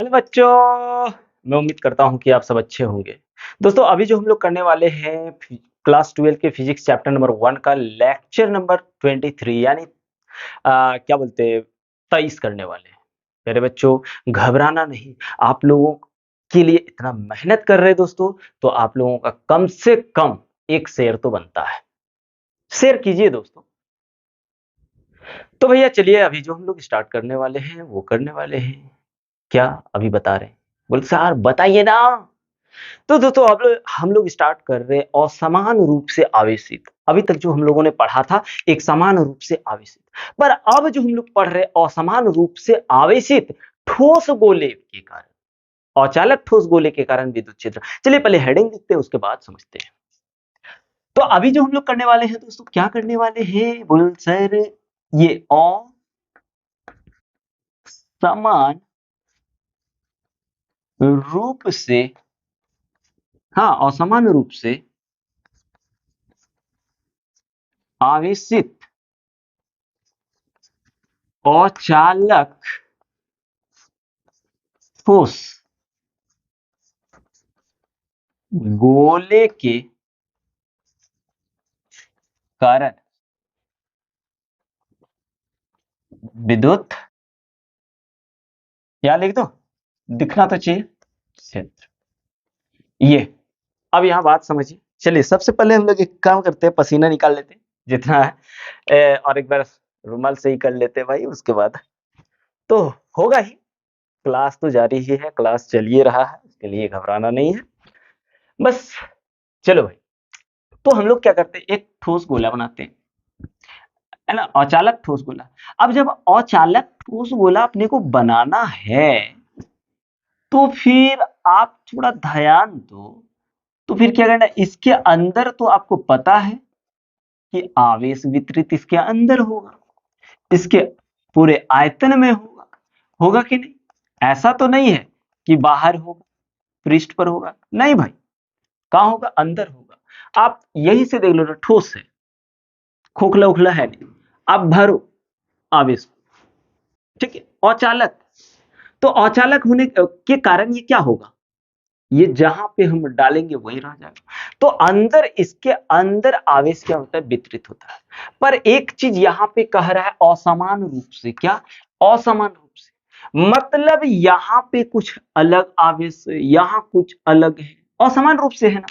Hello बच्चों, मैं उम्मीद करता हूँ कि आप सब अच्छे होंगे। दोस्तों अभी जो हम लोग करने वाले हैं क्लास 12 के फिजिक्स चैप्टर नंबर 1 का लेक्चर नंबर 23 यानी क्या बोलते हैं 23 करने वाले हैं। मेरे बच्चों घबराना नहीं, आप लोगों के लिए इतना मेहनत कर रहे हैं दोस्तों, तो आप लोगों का कम से कम एक शेयर तो बनता है। शेयर कीजिए दोस्तों। तो भैया चलिए अभी जो हम लोग स्टार्ट करने वाले हैं वो करने वाले हैं। क्या अभी बता रहे हैं? बोले सर बताइए ना। तो दोस्तों अब हम लोग स्टार्ट कर रहे हैं असमान रूप से आवेशित। अभी तक जो हम लोगों ने पढ़ा था एक समान रूप से आवेशित, पर अब जो हम लोग पढ़ रहे हैं असमान रूप से आवेशित ठोस गोले के कारण, अचालक ठोस गोले के कारण विद्युत क्षेत्र। चलिए पहले हेडिंग लिखते हैं उसके बाद समझते हैं। तो अभी जो हम लोग करने वाले हैं दोस्तों, क्या करने वाले हैं बोल सर, ये असमान रूप से, हाँ असमान रूप से आवेशित अचालक ठोस गोले के कारण विद्युत, क्या लिख दो, दिखना तो चाहिए क्षेत्र। ये अब यहां बात समझिए। चलिए सबसे पहले हम लोग एक काम करते हैं, पसीना निकाल लेते हैं जितना है, और एक बार रुमाल से ही कर लेते हैं भाई। उसके बाद तो होगा ही, क्लास तो जारी ही है, क्लास चलिए रहा है, उसके लिए घबराना नहीं है बस। चलो भाई, तो हम लोग क्या करते हैं, एक ठोस गोला बनाते हैं, है ना, अचालक ठोस गोला। अब जब अचालक ठोस गोला अपने को बनाना है तो फिर आप थोड़ा ध्यान दो। तो फिर क्या करना है, इसके अंदर तो आपको पता है कि आवेश वितरित इसके अंदर होगा, इसके पूरे आयतन में होगा, होगा कि नहीं? ऐसा तो नहीं है कि बाहर होगा, पृष्ठ पर होगा, नहीं भाई, कहां होगा, अंदर होगा। आप यही से देख लो ना, ठोस है, खोखला उखला है नहीं, आप भरो आवेश, ठीक है। अचालक, तो अचालक होने के कारण ये क्या होगा, ये जहां पे हम डालेंगे वही रह जाएगा। तो अंदर, इसके अंदर आवेश क्या होता है, वितरित होता है। पर एक चीज यहां पे कह रहा है असमान रूप से, क्या, असमान रूप से, मतलब यहां पे कुछ अलग आवेश, यहां कुछ अलग है, असमान रूप से है ना।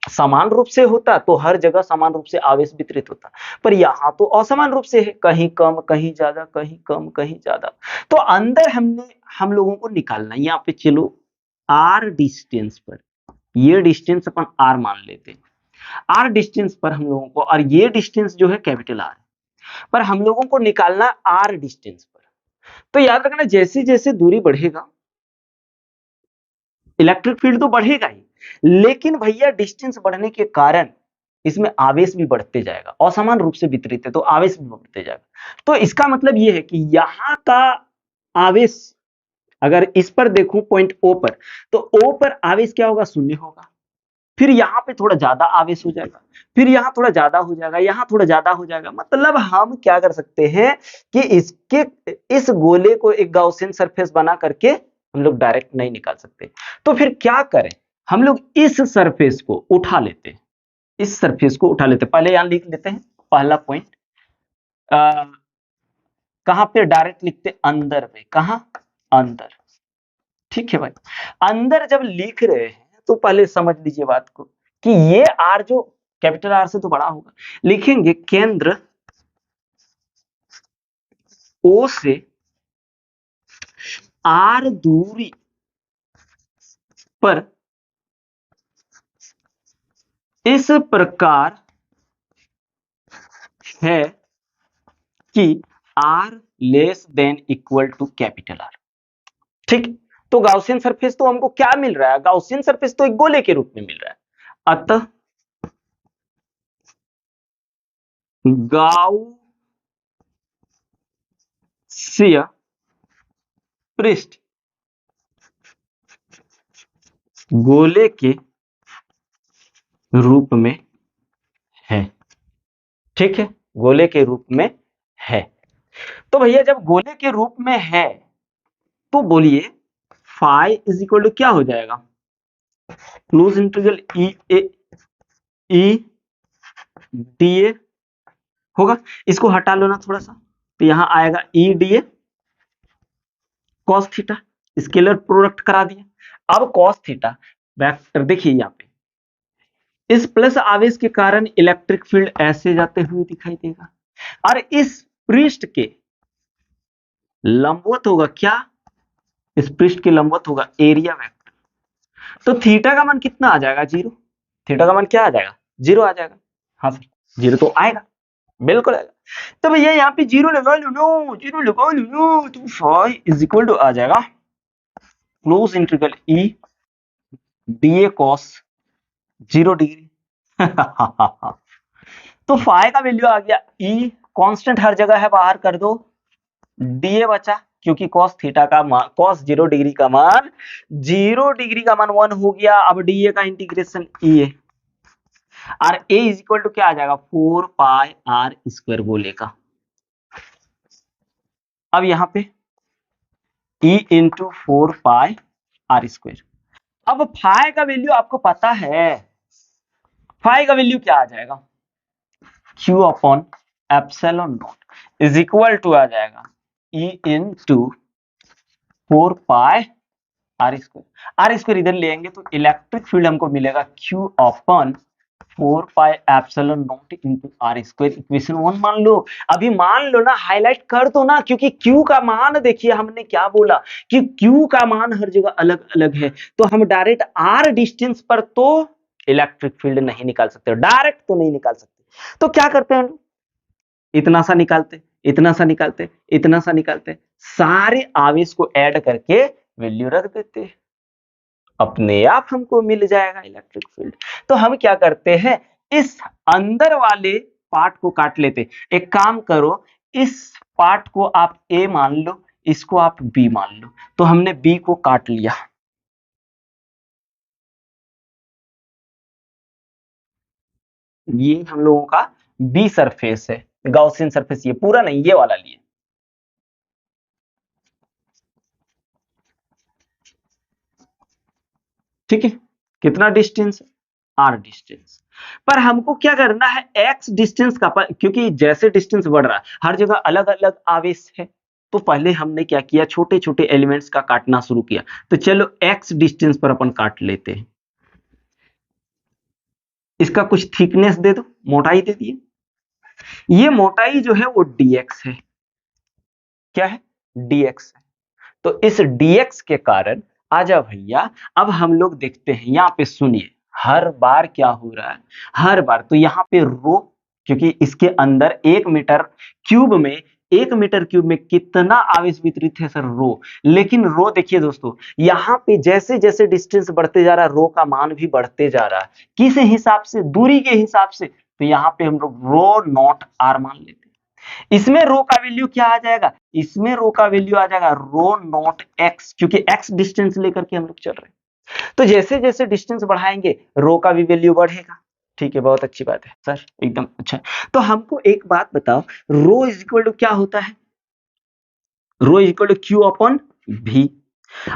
समान रूप से होता तो हर जगह समान रूप से आवेश वितरित होता, पर यहां तो असमान रूप से है, कहीं कम कहीं ज्यादा, कहीं कम कहीं ज्यादा। तो अंदर हम लोगों को निकालना है। यहाँ पे चलो आर डिस्टेंस पर, ये डिस्टेंस अपन आर मान लेते हैं, आर डिस्टेंस पर हम लोगों को, और ये डिस्टेंस जो है कैपिटल आर, पर हम लोगों को निकालना आर डिस्टेंस पर। तो याद रखना जैसे जैसे दूरी बढ़ेगा इलेक्ट्रिक फील्ड तो बढ़ेगा ही, लेकिन भैया डिस्टेंस बढ़ने के कारण इसमें आवेश भी बढ़ते जाएगा, असमान रूप से वितरित है तो आवेश भी बढ़ते जाएगा। तो इसका मतलब यह है कि यहां का आवेश, अगर इस पर देखूं पॉइंट ओ पर, तो ओ पर आवेश क्या होगा, शून्य होगा। फिर यहाँ पे थोड़ा ज्यादा आवेश हो जाएगा, फिर यहाँ थोड़ा ज्यादा हो जाएगा, यहाँ थोड़ा ज्यादा हो जाएगा। मतलब हम क्या कर सकते हैं कि इसके, इस गोले को एक गाउसियन सरफेस बना करके हम लोग डायरेक्ट नहीं निकाल सकते। तो फिर क्या करें, हम लोग इस सरफेस को उठा लेते हैं, इस सरफेस को उठा लेते हैं। पहले यहां लिख लेते हैं पहला पॉइंट, कहां पे डायरेक्ट लिखते हैं, अंदर में, कहां, अंदर, ठीक है भाई। अंदर जब लिख रहे हैं तो पहले समझ लीजिए बात को कि ये आर जो कैपिटल आर से तो बड़ा होगा, लिखेंगे केंद्र ओ से आर दूरी पर इस प्रकार है कि R less than equal to capital R, ठीक। तो गाउसियन सरफेस तो हमको क्या मिल रहा है, गाउसियन सरफेस तो एक गोले के रूप में मिल रहा है। अतः गाउसियन पृष्ठ गोले के रूप में है, ठीक है, गोले के रूप में है। तो भैया जब गोले के रूप में है तो बोलिए फाई इज इक्वल टू क्या हो जाएगा, क्लोज इंटीग्रल ई डी ए होगा। इसको हटा लो ना थोड़ा सा, तो यहां आएगा ई D A cos theta, scalar product करा दिया। अब कॉस थीटा वेक्टर देखिए यहाँ पे, इस प्लस आवेश के कारण इलेक्ट्रिक फील्ड ऐसे जाते हुए दिखाई देगा, और इस पृष्ठ के लंबवत होगा क्या, इस पृष्ठ के लंबवत होगा एरिया वेक्टर। तो थीटा का मान कितना आ जाएगा, जीरो। थीटा का मान क्या आ जाएगा, जीरो आ जाएगा। हाँ सर, जीरो तो आएगा, बिल्कुल आएगा। तो भैया यहाँ पे जीरो लगा लो नो, जीरो लगा लो नो, तो फाई इज इक्वल टू आ जाएगा close integral E D A cos 0 degree. तो फाई का वैल्यू आ गया ई, कांस्टेंट हर जगह है बाहर कर दो, डी ए बचा, क्योंकि cos थीटा का मान cos 0 डिग्री का मान 0 डिग्री का मान 1 हो गया। अब डी ए का इंटीग्रेशन ई ए, और ए इज इक्वल टू क्या आ जाएगा, 4 पाई आर स्क्वायर बोले का। अब यहां पे E into 4 pi R square. अब फाई का वैल्यू आपको पता है, फाई का वैल्यू क्या आ जाएगा, Q upon epsilon not is equal to आ जाएगा E into 4 pi R square. R square इधर लेंगे तो इलेक्ट्रिक फील्ड हमको मिलेगा Q upon 4 pi epsilon not into R square. Equation 1 मान लो, अभी मान लो ना, हाईलाइट कर दो ना, क्योंकि Q का मान देखिए हमने क्या बोला कि Q का मान हर जगह अलग अलग है, तो हम डायरेक्ट R डिस्टेंस पर तो इलेक्ट्रिक फील्ड नहीं निकाल सकते, डायरेक्ट तो नहीं निकाल सकते। तो क्या करते हैं, इतना सा निकालते, इतना सा निकालते, इतना सा निकालते, सारे आवेश को ऐड करके वैल्यू रख देते, अपने आप हमको मिल जाएगा इलेक्ट्रिक फील्ड। तो हम क्या करते हैं, इस अंदर वाले पार्ट को काट लेते। एक काम करो, इस पार्ट को आप ए मान लो, इसको आप बी मान लो, तो हमने बी को काट लिया। ये हम लोगों का बी सरफेस है, गॉसियन सरफेस, ये पूरा नहीं, ये वाला लिए। ठीक है, कितना डिस्टेंस, आर डिस्टेंस। पर हमको क्या करना है, एक्स डिस्टेंस का, क्योंकि जैसे डिस्टेंस बढ़ रहा है हर जगह अलग अलग आवेश है, तो पहले हमने क्या किया, छोटे छोटे एलिमेंट्स का काटना शुरू किया। तो चलो एक्स डिस्टेंस पर अपन काट लेते हैं, इसका कुछ थिकनेस दे दो, मोटाई दे दिए। ये मोटाई जो है वो dx है, क्या है, dx है। तो इस dx के कारण आजा भैया, अब हम लोग देखते हैं, यहाँ पे सुनिए, हर बार क्या हो रहा है, हर बार तो यहाँ पे रो, क्योंकि इसके अंदर 1 मीटर क्यूब में कितना आवेश वितरित है सर, रो। लेकिन रो देखिए दोस्तों, यहाँ पे जैसे जैसे डिस्टेंस बढ़ते जा रहा है, रो का मान भी बढ़ते जा रहा है। किस हिसाब से, दूरी के हिसाब से। तो यहाँ पे हम लोग रो नॉट आर मान लेते हैं। इसमें रो का वैल्यू क्या आ जाएगा, इसमें रो का वैल्यू आ जाएगा रो नॉट एक्स, क्योंकि एक्स डिस्टेंस लेकर के हम लोग चल रहे हैं। तो जैसे जैसे डिस्टेंस बढ़ाएंगे रो का भी वैल्यू बढ़ेगा। ठीक है, बहुत अच्छी बात है सर, एकदम अच्छा। तो हमको एक बात बताओ, रो इज इक्वल टू क्या होता है, rho is equal to Q upon V.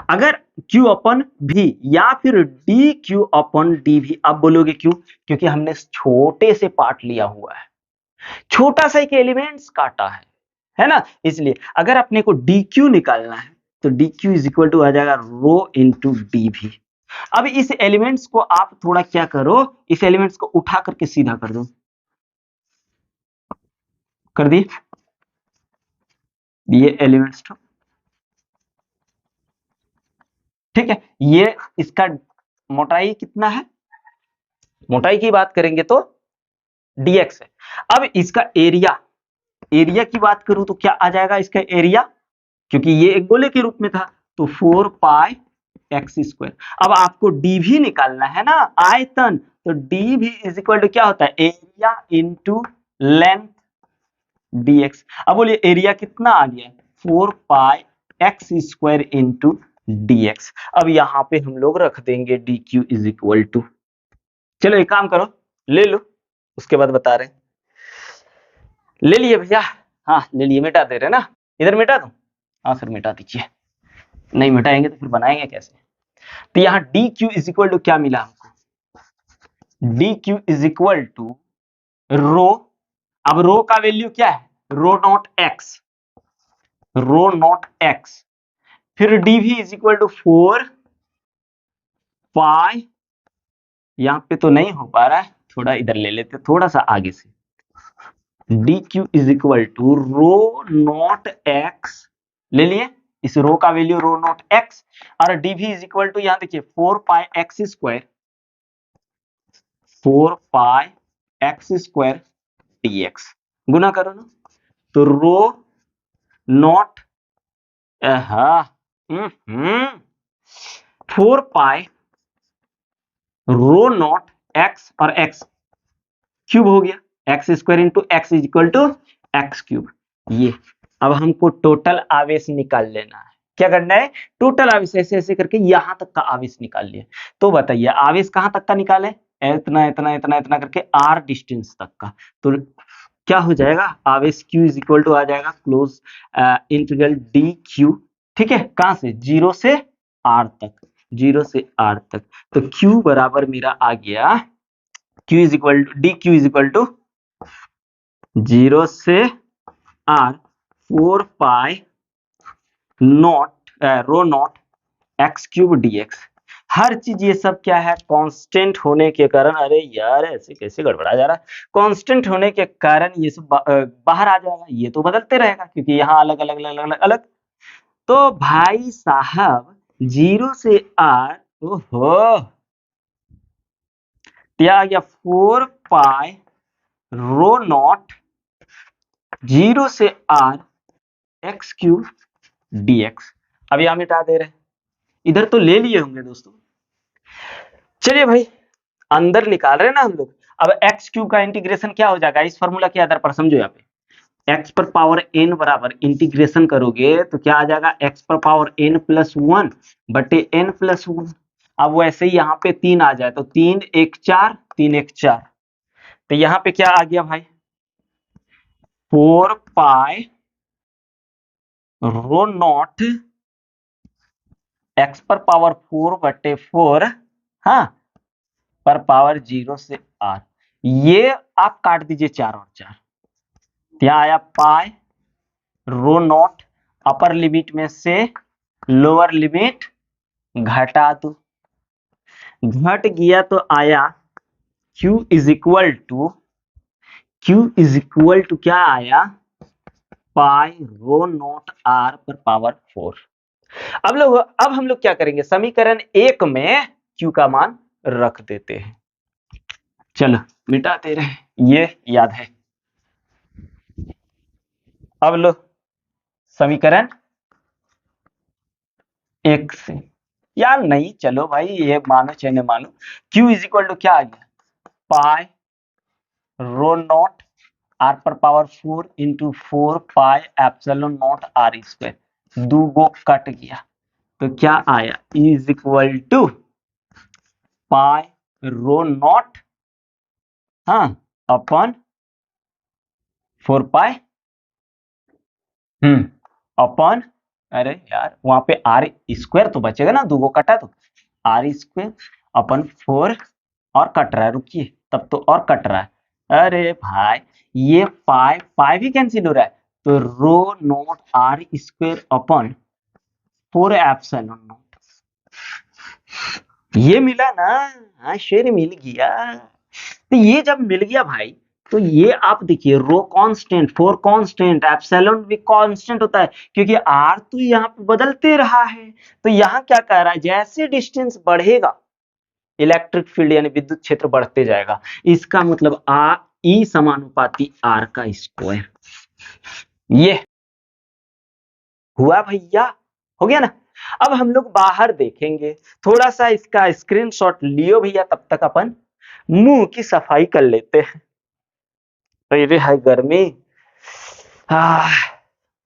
अगर Q अपन भी या फिर डी क्यू अपन डी भी, आप बोलोगे क्यों, क्योंकि हमने छोटे से पार्ट लिया हुआ है, छोटा सा एक एलिमेंट्स काटा है ना, इसलिए अगर अपने को डी क्यू निकालना है तो D Q is equal to आ जाएगा रो इंटू डी भी। अब इस एलिमेंट्स को आप थोड़ा क्या करो, इस एलिमेंट्स को उठा करके सीधा कर दो, कर दिए ये एलिमेंट्स। ठीक है, ये इसका मोटाई कितना है, मोटाई की बात करेंगे तो dx है। अब इसका एरिया, एरिया की बात करूं तो क्या आ जाएगा इसका एरिया, क्योंकि ये एक गोले के रूप में था, तो 4 पाई एक्स स्क्वायर। अब आपको डी भी निकालना है ना, आयतन, तो D V is equal to क्या होता है, एरिया इंटू लेंथ dx। अब बोलिए एरिया कितना आ गया, 4 pi X square into dx। अब यहां पे हम लोग रख देंगे dq इज इक्वल टू, चलो एक काम करो, ले लो, उसके बाद बता रहे हैं। ले लिए भैया, हाँ ले लिए, मिटा दे रहे ना, इधर मिटा दूं, हाँ सर मिटा दीजिए, नहीं मिटाएंगे तो फिर बनाएंगे कैसे? तो यहाँ D Q is equal to क्या मिला हमको? D Q is equal to rho, अब रो का वैल्यू क्या है? Rho not X, rho not X, फिर D V is equal to 4 pi, यहां पे तो नहीं हो पा रहा है, थोड़ा इधर ले लेते, थोड़ा सा आगे से, D Q is equal to rho not X ले लिए, इस रो का वैल्यू रो नॉट एक्स, और D V is equal to यहां देखिए 4 pi X square, 4 pi X square dx, गुना करो ना, तो rho not 4 pi rho not X और एक्स क्यूब हो गया, X square into X is equal to X cube. ये अब हमको टोटल आवेश निकाल लेना है। क्या करना है? टोटल आवेश, ऐसे ऐसे करके यहां तक का आवेश निकाल लिया। तो बताइए आवेश कहां तक का निकाले? इतना इतना इतना इतना करके आर डिस्टेंस तक का। तो क्या हो जाएगा? आवेश Q इज इक्वल टू आ जाएगा क्लोज इंटीग्रल डी क्यू, ठीक है, कहां से? 0 से R तक, 0 से R तक। तो Q बराबर मेरा आ गया, Q is equal to D Q is equal to 0 से R 4 pi naught rho not X cube dx। हर चीज ये सब क्या है? कांस्टेंट होने के कारण, अरे यार ऐसे कैसे गड़बड़ा जा रहा है, कांस्टेंट होने के कारण ये सब बाहर आ जाएगा, ये तो बदलते रहेगा क्योंकि यहाँ अलग अलग अलग अलग अलग। तो भाई साहब 0 से R, ओहो, क्या आ गया? 4 पाई रो नॉट 0 से R एक्स क्यूब dx। अब यहां मिटा दे रहे हैं, इधर तो ले लिए होंगे दोस्तों। चलिए भाई, अंदर निकाल रहे हैं ना हम लोग। अब एक्स क्यूब का इंटीग्रेशन क्या हो जाएगा? इस फॉर्मूला के आधार पर समझो, यहाँ पे एक्स पर पावर एन बराबर इंटीग्रेशन करोगे तो क्या आ जाएगा? एक्स पर पावर एन प्लस 1 बटे एन प्लस 1। अब वैसे ही यहाँ पे 3 आ जाए तो 3 1 4, 3 1 4, तो यहाँ पे क्या आ गया भाई? 4 पाई रो नॉट एक्स पर पावर 4 बटे 4, हाँ, पर पावर 0 से R। ये आप काट दीजिए 4 और 4, क्या आया? Pi rho not, upper limit में से लोअर लिमिट घटा दो, घट गया तो आया Q is equal to, Q is equal to क्या आया? पाई रो नॉट R पर पावर 4। अब हम लोग क्या करेंगे? समीकरण 1 में Q का मान रख देते हैं। चलो मिटाते रहे, ये याद है। अब लो समीकरण 1 से, यार नहीं, चलो भाई ये मानो चाहे न मानो, Q इज इक्वल टू क्या आ गया? पाई रो नॉट R पर power 4 into 4 pi epsilon naught R square, दो गो कट गया तो क्या आया? Is equal to pi rho naught, हाँ, अपन 4 पाई अपन, अरे यार वहां पे आर स्क्वायर तो बचेगा ना, दो गो कटा तो आर स्क्वायर अपन 4, और कट रहा है, रुकिए तब तो और कट रहा है, अरे भाई ये पाई पाई भी कैंसिल हो रहा है, तो rho not R square upon 4 epsilon not, ये मिला ना? हाँ शेर मिल गया। तो ये जब मिल गया भाई, तो ये आप देखिए रो कांस्टेंट, 4 कांस्टेंट, एप्सिलॉन भी कांस्टेंट होता है क्योंकि आर तो यहाँ पे बदलते रहा है। तो यहाँ क्या कह रहा है? जैसे डिस्टेंस बढ़ेगा इलेक्ट्रिक फील्ड यानी विद्युत क्षेत्र बढ़ते जाएगा, इसका मतलब आ ई समानुपाती आर का स्क्वायर। ये हुआ भैया, हो गया ना? अब हम लोग बाहर देखेंगे, थोड़ा सा इसका स्क्रीनशॉट लियो भैया, तब तक अपन मुंह की सफाई कर लेते हैं। अरे हाय गर्मी,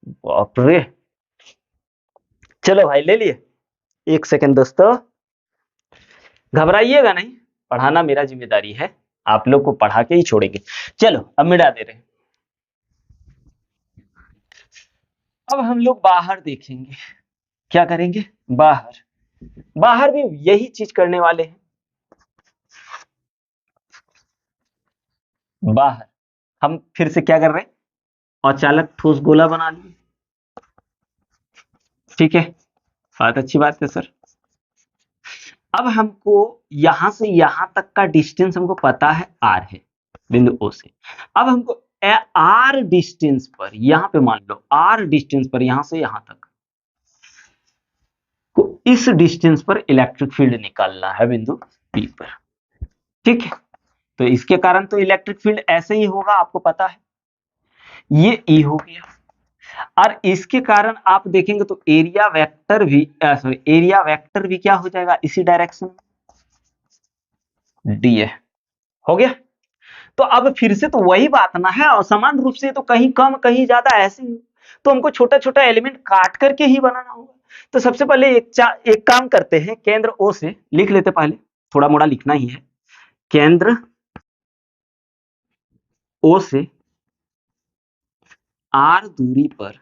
बाप रे। चलो भाई ले लिए, एक सेकंड दोस्तों, घबराइएगा नहीं, पढ़ाना मेरा जिम्मेदारी है, आप लोग को पढ़ा के ही छोड़ेंगे। चलो अब मिटा दे रहे हैं। अब हम लोग बाहर देखेंगे, क्या करेंगे, बाहर, बाहर भी यही चीज करने वाले हैं। बाहर हम फिर से क्या कर रहे हैं, अचालक ठोस गोला बना लिए। ठीक है, बात अच्छी बात है सर। अब हमको यहां से यहां तक का डिस्टेंस हमको पता है आर है, बिंदु ओ से। अब हमको आर डिस्टेंस पर, यहां पे मान लो आर डिस्टेंस पर यहां से यहां तक, तो इस डिस्टेंस पर इलेक्ट्रिक फील्ड निकालना है बिंदु पी पर। ठीक है, तो इसके कारण तो इलेक्ट्रिक फील्ड ऐसे ही होगा, आपको पता है, ये ई हो गया। और इसके कारण आप देखेंगे तो एरिया वेक्टर भी सॉरी एरिया वेक्टर भी क्या हो जाएगा इसी डायरेक्शन में, डी ए हो गया। तो अब फिर से तो वही बात ना है, और समान रूप से तो कहीं कम कहीं ज्यादा ऐसे ही, तो हमको छोटा छोटा एलिमेंट काट करके ही बनाना होगा। तो सबसे पहले एक काम करते हैं, केंद्र ओ से लिख लेते, पहले थोड़ा मोड़ा लिखना ही है, केंद्र ओ से आर दूरी पर,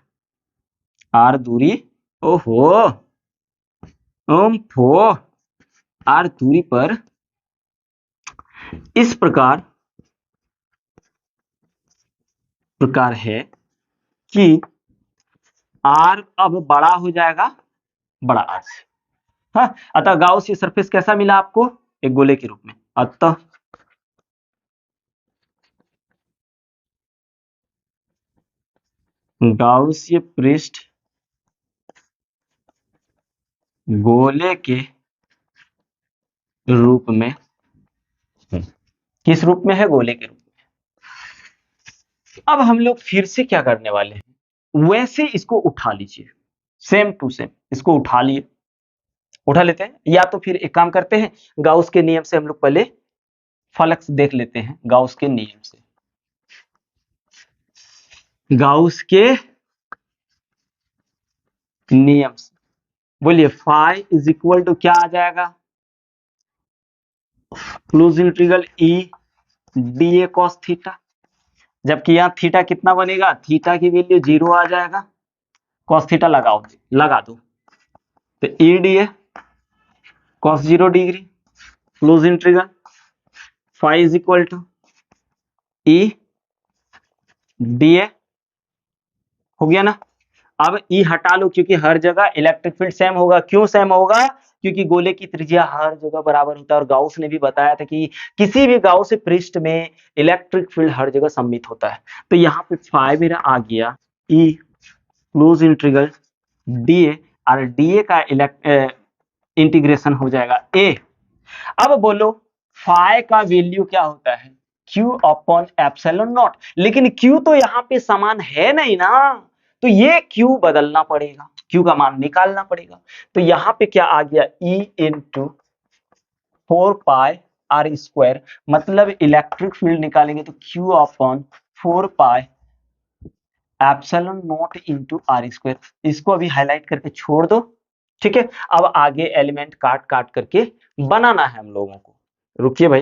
आर दूरी, ओहो ओम फो, आर दूरी पर इस प्रकार है कि आर अब बड़ा हो जाएगा, बड़ा आर से। हाँ, अतः गाउस ये सरफेस कैसा मिला आपको, एक गोले के रूप में। अतः गाउसीय पृष्ठ गोले के रूप में, किस रूप में है, गोले के रूप में। अब हम लोग फिर से क्या करने वाले हैं, वैसे इसको उठा लीजिए, सेम टू सेम इसको उठा लिए, उठा लेते हैं। या तो फिर एक काम करते हैं, गाउस के नियम से हम लोग पहले फलक्स देख लेते हैं, गाउस के नियम से, गाउस के नियम से बोलिए, फाई इज इक्वल टू क्या आ जाएगा, close integral E D A cos theta, जबकि यहाँ थीटा कितना बनेगा, थीटा की वैल्यू 0 आ जाएगा, कॉस थीटा लगाओ, लगा दो, तो E D A cos 0 degree, close integral phi is equal to E D A, हो गया ना। अब ई हटा लो, क्योंकि हर जगह इलेक्ट्रिक फील्ड सेम होगा। क्यों सेम होगा, क्योंकि गोले की त्रिज्या हर जगह बराबर होता है, और गाउस ने भी बताया था कि किसी भी गाउस पृष्ठ में इलेक्ट्रिक फील्ड हर जगह सम्मिलित होता है। तो यहाँ पे फाई मेरा आ गया ई क्लोज इंटीग्रल डी ए, और डी ए का इंटीग्रेशन हो जाएगा ए। अब बोलो फाई का वैल्यू क्या होता है, Q अपॉन एप्सिलॉन नॉट, लेकिन Q तो यहाँ पे समान है नहीं ना, तो ये Q बदलना पड़ेगा, Q का मान निकालना पड़ेगा। तो यहाँ पे क्या आ गया, E into 4 pi R square, मतलब इलेक्ट्रिक फील्ड निकालेंगे तो Q upon 4 pi epsilon not into R square. इसको अभी हाईलाइट करके छोड़ दो, ठीक है। अब आगे एलिमेंट काट काट करके बनाना है हम लोगों को, रुकिए भाई,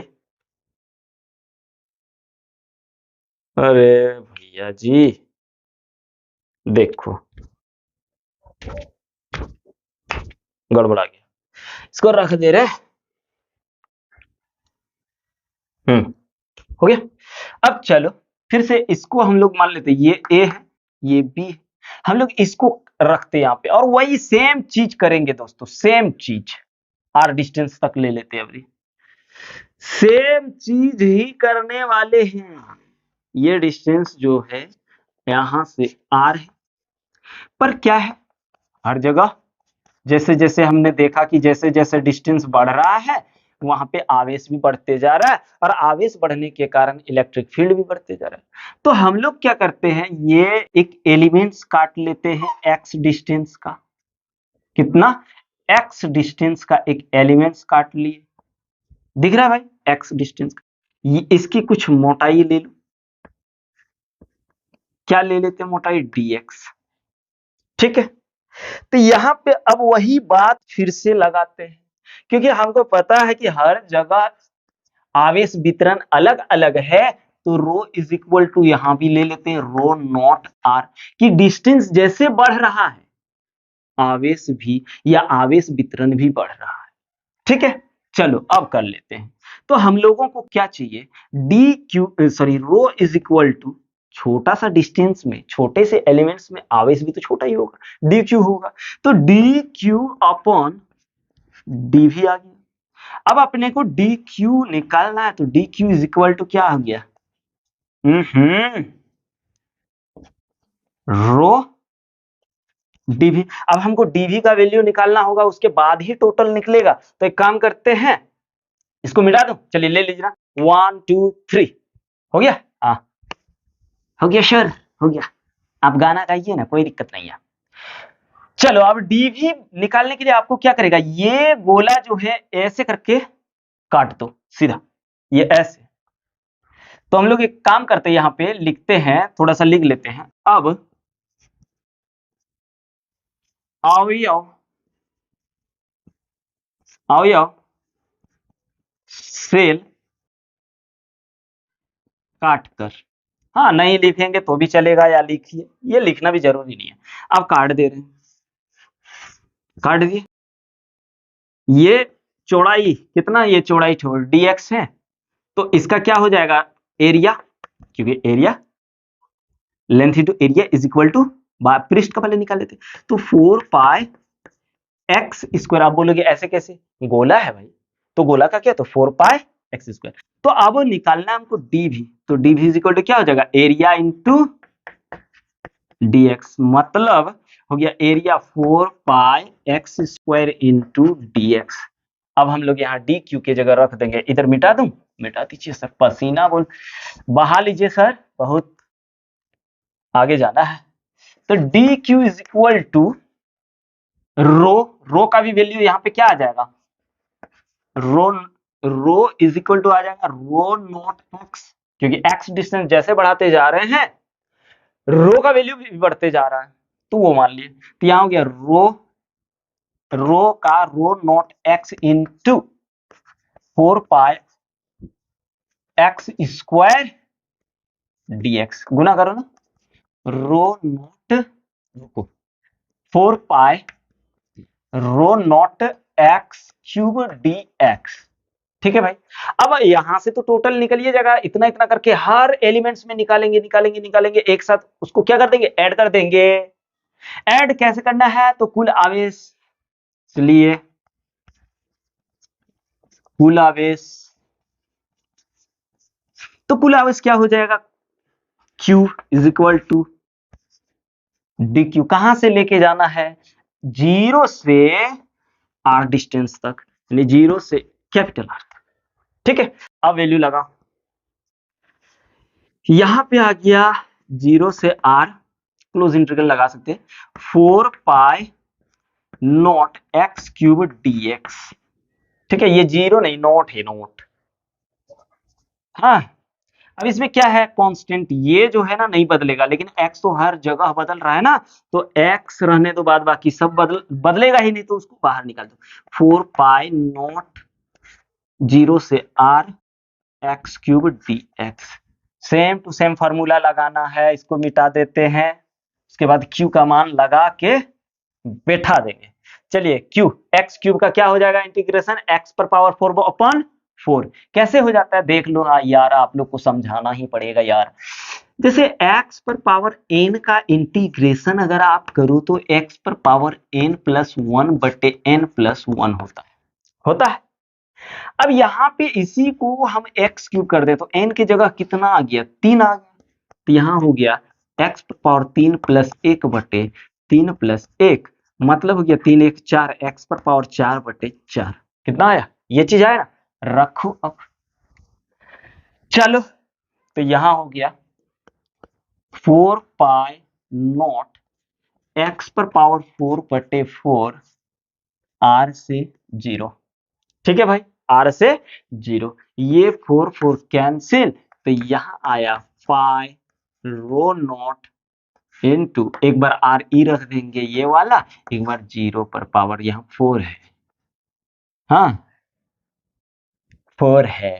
अरे भैया जी देखो गड़बड़ा गया, इसको रख दे रहे, हो गया। अब चलो फिर से इसको हम लोग मान लेते, ये ए है, ये बी है, हम लोग इसको रखते यहाँ पे, और वही सेम चीज करेंगे दोस्तों, सेम चीज, आर डिस्टेंस तक ले लेते हैं अभी, सेम चीज ही करने वाले हैं। ये डिस्टेंस जो है यहां से आर है, पर क्या है, हर जगह जैसे जैसे हमने देखा कि जैसे जैसे डिस्टेंस बढ़ रहा है वहां पे आवेश भी बढ़ते जा रहा है, और आवेश बढ़ने के कारण इलेक्ट्रिक फील्ड भी बढ़ते जा रहा है। तो हम लोग क्या करते हैं, ये एक एलिमेंट्स काट लेते हैं एक्स डिस्टेंस का, कितना, एक्स डिस्टेंस का एक एलिमेंट्स काट लिए, दिख रहा है भाई एक्स डिस्टेंस का, ये इसकी कुछ मोटाई ले लो, क्या ले लेते हैं मोटाई, dx, ठीक है। तो यहाँ पे अब वही बात फिर से लगाते हैं, क्योंकि हमको पता है कि हर जगह आवेश वितरण अलग अलग है, तो रो इज इक्वल टू यहां भी ले लेते हैं रो नॉट आर, कि डिस्टेंस जैसे बढ़ रहा है आवेश भी या आवेश वितरण भी बढ़ रहा है। ठीक है, चलो अब कर लेते हैं। तो हम लोगों को क्या चाहिए, रो इज इक्वल टू, छोटा सा डिस्टेंस में, छोटे से एलिमेंट्स में आवेश भी तो छोटा ही होगा, डी क्यू होगा। तो डी क्यू अपॉन डी भी आ गया। अब अपने को डी क्यू निकालना है, तो D Q is equal to क्या आ गया, रो डीवी। अब हमको डीवी का वैल्यू निकालना होगा, उसके बाद ही टोटल निकलेगा। तो एक काम करते हैं, इसको मिटा दो, चलिए ले लीजिए ना, 1 2 3 हो गया। हाँ हो गया सर, हो गया। आप गाना गाइए ना, कोई दिक्कत नहीं है। चलो अब डीवी निकालने के लिए आपको क्या करेगा, ये गोला जो है ऐसे करके काट दो सीधा, ये ऐसे। तो हम लोग एक काम करते हैं, यहां पे लिखते हैं, थोड़ा सा लिख लेते हैं। अब अवयव अवयव सेल काट कर, हाँ नहीं लिखेंगे तो भी चलेगा, या लिखिए, ये लिखना भी जरूरी नहीं है। अब काट दे रहे हैं, काट दिए। ये चौड़ाई कितना, ये चौड़ाई छोड़ dx है, तो इसका क्या हो जाएगा, एरिया, क्योंकि area length into area is equal to, पृष्ठ का पहले निकाल लेते, तो 4 पाई एक्स स्क्वायर। आप बोलोगे ऐसे कैसे, गोला है भाई, तो गोला का क्या, तो 4 पाई एक्स स्क्वायर। तो अब निकालना है हमको डीवी, तो डीवी इज इक्वल टू क्या हो जाएगा, एरिया इंटू dx, मतलब हो गया area 4 pi X square into dx। अब हम लोग यहाँ डी क्यू की जगह रख देंगे, इधर मिटा दूं, मिटा दीजिए सर, पसीना बोल बहा लीजिए सर, बहुत आगे जाना है। तो D Q is equal to rho, rho का भी वैल्यू यहाँ पे क्या आ जाएगा, rho rho is equal to आ जाएगा रो नॉट एक्स, क्योंकि एक्स डिस्टेंस जैसे बढ़ाते जा रहे हैं, रो का वैल्यू भी बढ़ते जा रहा है, तो वो मान लिए। तो यहाँ हो गया रो का rho not X into 4 pi X square dx, गुना करो ना, रो नॉट, रुको, 4 pi rho not X cube dx। ठीक है भाई। अब यहां से तो टोटल निकलिए जाएगा, इतना इतना करके हर एलिमेंट्स में निकालेंगे निकालेंगे निकालेंगे, एक साथ उसको क्या कर देंगे, ऐड कर देंगे। ऐड कैसे करना है, तो कुल आवेश, इसलिए कुल आवेश, तो कुल आवेश क्या हो जाएगा, Q is equal to D Q, कहां से लेके जाना है, जीरो से आर डिस्टेंस तक, यानी जीरो से कैपिटल आर। ठीक है, अब वैल्यू लगा, यहां पे आ गया जीरो से आर, क्लोज इंटीग्रल लगा सकते हैं, 4 pi not X cube dx. ठीक है, ये जीरो नहीं, नॉट है, नॉट। हाँ, अब इसमें क्या है, कांस्टेंट, ये जो है ना नहीं बदलेगा, लेकिन x तो हर जगह बदल रहा है ना, तो x रहने दो, बाद बाकी सब बदलेगा ही नहीं, तो उसको बाहर निकाल दो। 4 पाई नॉट जीरो से r X cube D X, same to same formula लगाना है, इसको मिटा देते हैं, उसके बाद q का मान लगा के बैठा देंगे। चलिए q एक्स क्यूब का क्या हो जाएगा, इंटीग्रेशन x पर पावर 4 अपॉन 4, कैसे हो जाता है देख लो। हाँ यार, आप लोग को समझाना ही पड़ेगा यार। जैसे x पर पावर n का इंटीग्रेशन अगर आप करो, तो x पर पावर n प्लस 1 बटे n प्लस 1 होता है। अब यहाँ पे इसी को हम x क्यूब कर दे, तो n की जगह कितना आ गया, 3 आ गया, तो यहाँ हो गया x पर पावर 3 प्लस 1 बटे 3 प्लस 1, मतलब हो गया 3 1 4, x पर पावर 4 बटे 4, कितना आया, ये चीज आया ना, रखो अब। चलो, तो यहां हो गया 4 पाई नॉट x पर पावर 4 बटे 4 r से 0। ठीक है भाई, r से 0, ये 4 4 कैंसिल, तो यहां आया 5 रो नॉट इनटू, एक बार आर ई रख देंगे ये वाला, एक बार 0 पर पावर यहाँ 4 है, हाँ 4 है,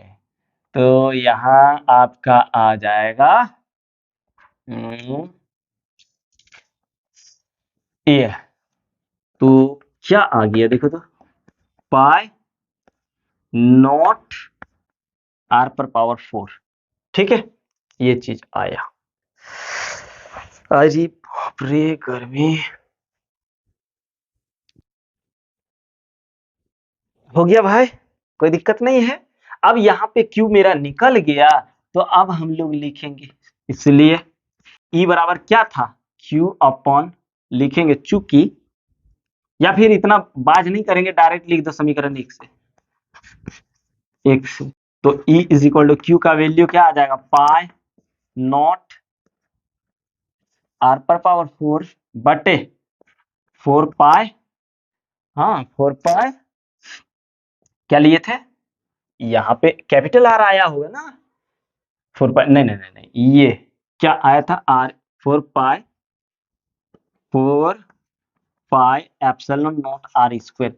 तो यहाँ आपका आ जाएगा ये तो क्या आ गया देखो तो, पाई नॉट आर पर पावर 4। ठीक है, ये चीज आया। अरे बाप रे गर्मी। हो गया भाई, कोई दिक्कत नहीं है। अब यहाँ पे Q मेरा निकल गया, तो अब हम लोग लिखेंगे, इसलिए E बराबर क्या था, Q अपॉन, लिखेंगे चूंकि, या फिर इतना बाज नहीं करेंगे, डायरेक्ट लिख दो समीकरण 1 से, तो E is equal to Q का वैल्यू क्या आ जाएगा, पाई नॉट आर पर पावर 4 बटे 4 पाई, हाँ 4 पाई, क्या लिए थे, यहाँ पे कैपिटल आर आया होगा ना, 4 पाई, नहीं नहीं नहीं नहीं, ये क्या आया था, R 4 pi, 4 pi epsilon naught R square.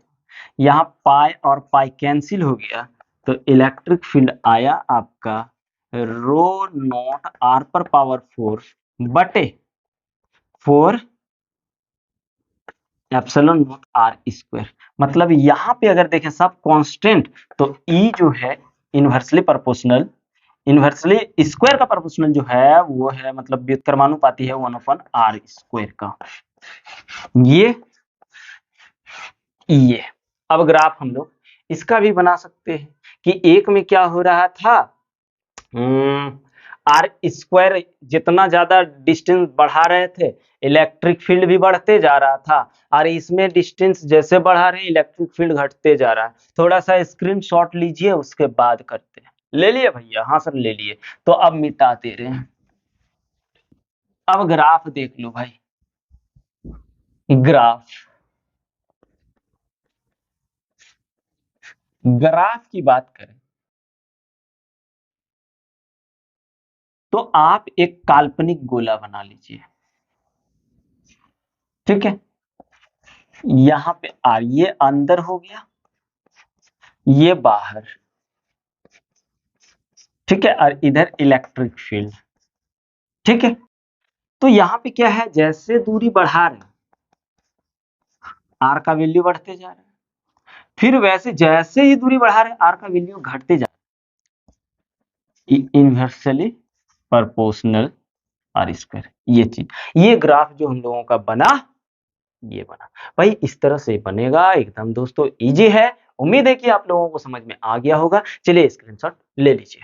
यहाँ पाई और पाई कैंसिल हो गया, तो इलेक्ट्रिक फील्ड आया आपका रो नॉट आर पर पावर 4 बटे 4 एप्सिलॉन नॉट आर स्क्वायर। मतलब यहाँ पे अगर देखें सब कांस्टेंट, तो ई जो है इनवर्सली प्रोपोर्शनल, इनवर्सली स्क्वायर का प्रोपोर्शनल जो है वो है, मतलब व्युत्क्रमानुपाती है 1/r स्क्वायर का। ये अब ग्राफ हम लोग इसका भी बना सकते हैं कि एक में क्या हो रहा था, आर स्क्वायर जितना ज्यादा डिस्टेंस बढ़ा रहे थे, इलेक्ट्रिक फील्ड भी बढ़ते जा रहा था, और इसमें डिस्टेंस जैसे बढ़ा रहे इलेक्ट्रिक फील्ड घटते जा रहा है। थोड़ा सा स्क्रीनशॉट लीजिए, उसके बाद करते हैं। ले लिए भैया, हाँ सर ले लिए। तो अब मिटा दे रहे हैं। अब ग्राफ देख लो भाई, ग्राफ की बात करें तो आप एक काल्पनिक गोला बना लीजिए, ठीक है। यहां पे आर, ये अंदर हो गया, ये बाहर, ठीक है, और इधर इलेक्ट्रिक फील्ड, ठीक है। तो यहाँ पे क्या है, जैसे दूरी बढ़ा रहे आर का वैल्यू बढ़ते जा रहा है, फिर वैसे जैसे ही दूरी बढ़ा रहे आर का वैल्यू घटते जा रहा है, इनवर्सली प्रोपोर्शनल आर स्क्वायर। ये चीज, ये ग्राफ जो हम लोगों का बना, ये बना भाई, इस तरह से बनेगा एकदम दोस्तों, इजी है। उम्मीद है कि आप लोगों को समझ में आ गया होगा। चलिए स्क्रीनशॉट ले लीजिए।